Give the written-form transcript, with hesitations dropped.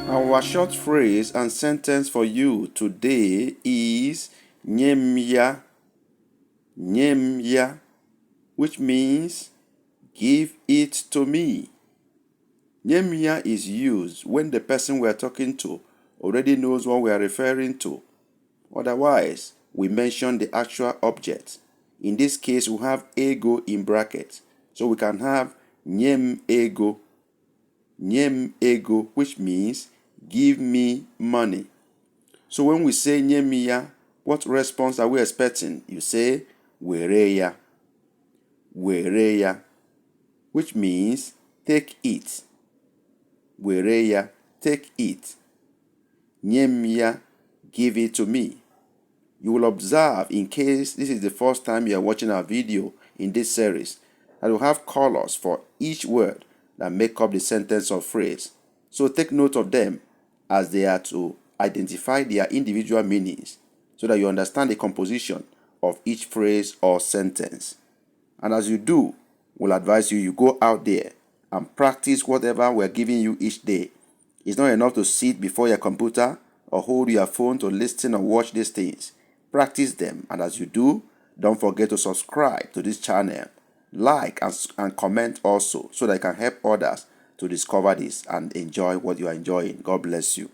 Our short phrase and sentence for you today is nyemya, nyemya, which means give it to me. Nyemya is used when the person we are talking to already knows what we are referring to. Otherwise, we mention the actual object. In this case, we have ego in brackets. So we can have nyem ego, which means give me money. So when we say nyemya, what response are we expecting? You say wereya, wereya, which means take it. Wereya, take it. Nyemya, give it to me. You will observe, in case this is the first time you are watching our video in this series, that we'll have colors for each word that make up the sentence or phrase. So take note of them as they are to identify their individual meanings so that you understand the composition of each phrase or sentence. And as you do, we'll advise you go out there and practice whatever we're giving you each day. It's not enough to sit before your computer or hold your phone to listen or watch these things. Practice them, and as you do, don't forget to subscribe to this channel, like and comment also so that I can help others to discover this and enjoy what you are enjoying. God bless you.